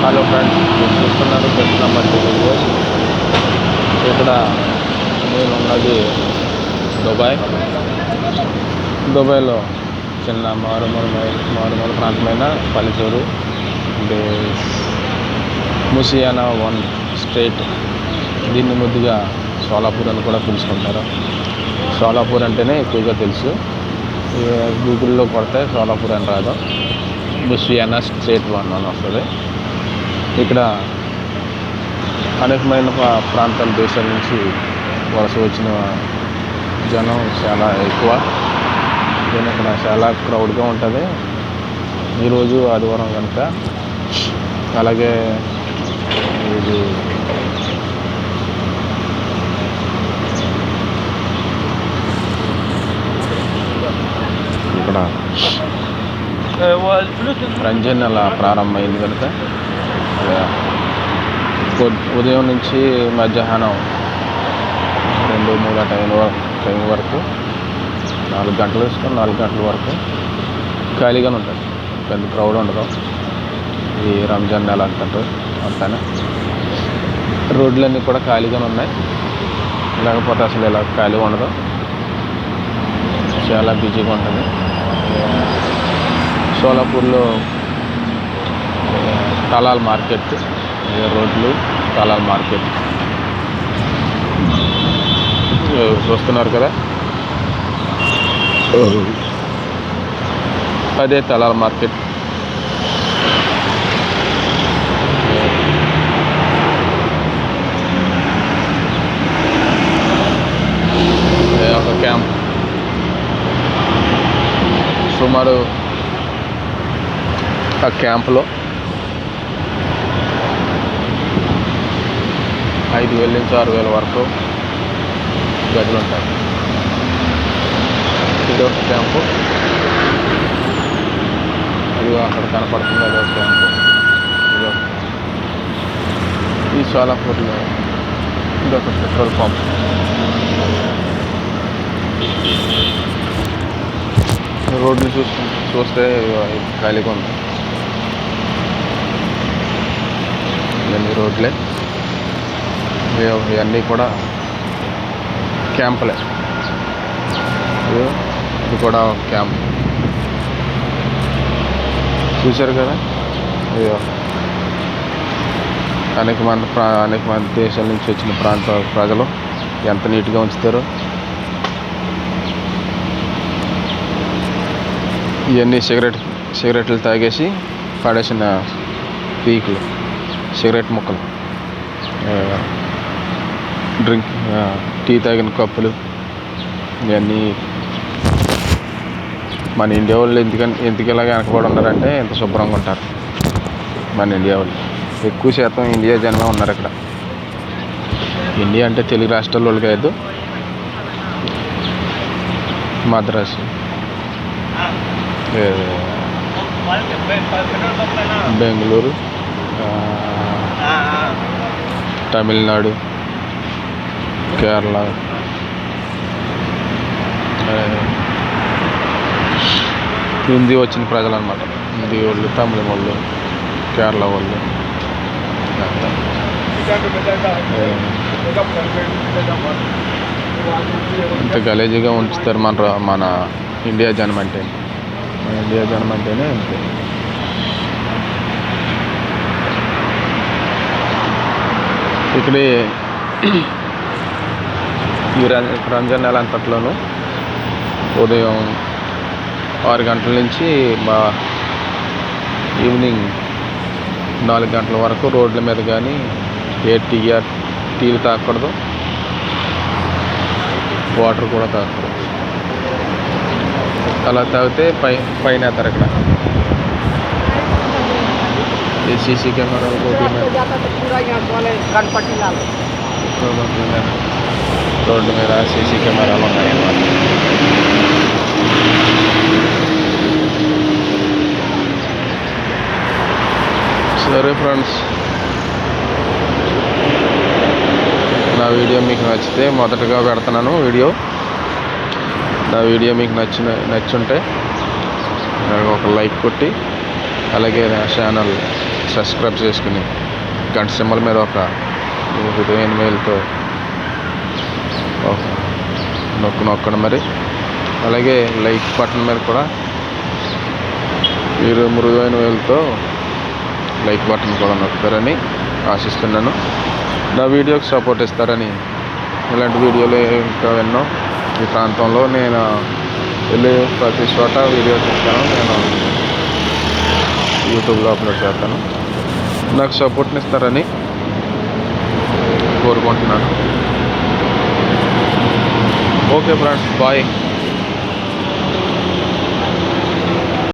Hello friends, మీరు చూస్తున్నారు Krishnamurthy videos. ఇక్కడ నేను ఉన్నది దుబాయ్లో చిన్న మారుమూల ప్రాంతమైన పల్లెటూరు. ఇది ముసియానా వన్ స్ట్రీట్. దీన్ని ముద్దుగా సోలాపూర్ అని కూడా పిలుచుకుంటారు. సోలాపూర్ అంటేనే ఎక్కువగా తెలుసు. గూగుల్లో కొడితే సోలాపూర్ అని రాదు, ముసియానా స్ట్రీట్ 1 అని వస్తుంది. ఇక్కడ అనేకమైన ప్రాంతాల దేశాల నుంచి వలస వచ్చిన జనం చాలా ఎక్కువ. నేను ఇక్కడ చాలా క్రౌడ్గా ఉంటుంది ఈరోజు ఆదివారం కనుక. అలాగే ఇది ఇక్కడ రంజాన్ నెల ప్రారంభమైంది కనుక ఉదయం నుంచి మధ్యాహ్నం 2-3 టైం వరకు 4 గంటలు వేసుకొని 4 గంటల వరకు ఖాళీగానే ఉంటుంది. పెద్ద క్రౌడ్ ఉండదు. ఈ రంజాన్ నెల అంటారు అంతానే. రోడ్లన్నీ కూడా ఖాళీగానే ఉన్నాయి, లేకపోతే అసలు ఇలా ఖాళీ ఉండదు. చాలా బిజీగా ఉంటుంది. సోలాపూర్లో తలాల్ మార్కెట్, రోడ్లు తలాల్ మార్కెట్ చూస్తున్నారు కదా, అదే తలాల్ మార్కెట్. ఒక క్యాంప్ సుమారు ఆ క్యాంపులో 5,000 నుంచి 6,000 వరకు గదులు ఉంటాయి. ఇది ఒక క్యాంపు, ఇది అక్కడ కనపడుతుంది, అదొక క్యాంపు. ఈ సోలాపూర్లో ఇదొక పెట్రోల్ పంప్. రోడ్లు చూస్తే ఖాళీగా ఉంది. ఇవన్నీ రోడ్లే, ఇవన్నీ కూడా క్యాంపులే. ఇది కూడా ఒక క్యాంప్ చూశారు కదా. అనేక మంది దేశాల నుంచి వచ్చిన ప్రాంత ప్రజలు ఎంత నీట్గా ఉంచుతారో. ఇవన్నీ సిగరెట్లు తాగేసి పడేసిన పీకులు, సిగరెట్ ముక్కలు, టీ తాగిన కప్పులు, ఇవన్నీ. మన ఇండియా వాళ్ళు ఎందుకు ఇలాగ వెనకబడి ఉన్నారంటే ఇంత శుభ్రంగా ఉంటారు. మన ఇండియా వాళ్ళు ఎక్కువ శాతం ఇండియా జనమే ఉన్నారు ఇక్కడ. ఇండియా అంటే తెలుగు రాష్ట్రాల వాళ్ళు కాదు, మద్రాసు, బెంగళూరు, తమిళనాడు, కేరళ, హిందీ వచ్చిన ప్రజలు అన్నమాట. హిందీ వాళ్ళు, తమిళం వాళ్ళు, కేరళ వాళ్ళు. ఇంత గలీజీగా ఉంచుతారు మన ఇండియా జనం అంటే. మన ఇండియా జనం అంటేనే అంతే. ఇక్కడ ఈ రంజాన్ నెల అంతట్లోనూ ఉదయం 6 గంటల నుంచి ఈవినింగ్ 4 గంటల వరకు రోడ్ల మీద కానీ టీలు తాగకూడదు, వాటర్ కూడా తాగకూడదు. అలా తాగితే పైన వేస్తారు. ఇక్కడ ఈ సీసీ కెమెరాలు రోడ్డు మీద సీసీ కెమెరాలు ఉన్నాయన్నమాట. సరే ఫ్రెండ్స్, నా వీడియో మీకు నచ్చితే మొదటగా పెడుతున్నాను వీడియో. నా వీడియో మీకు నచ్చుంటే ఒక లైక్ కొట్టి అలాగే నా ఛానల్ సబ్స్క్రైబ్ చేసుకుని గంట సింబల్ మీద ఒక మృదువైన వేలుతో నొక్కండి మరి. అలాగే లైక్ బటన్ మీద కూడా మీరు మృదువైన వేలుతో లైక్ బటన్ కూడా నొక్కుతారని ఆశిస్తున్నాను. నా వీడియోకి సపోర్ట్ ఇస్తారని, ఇలాంటి వీడియోలు ఇంకా ఎన్నో ఈ ప్రాంతంలో నేను వెళ్ళి ప్రతి చోట వీడియో చేస్తాను, నేను యూట్యూబ్లో అప్లోడ్ చేస్తాను. నాకు సపోర్ట్ని ఇస్తారని కోరుకుంటున్నాను. Okay friends, bye.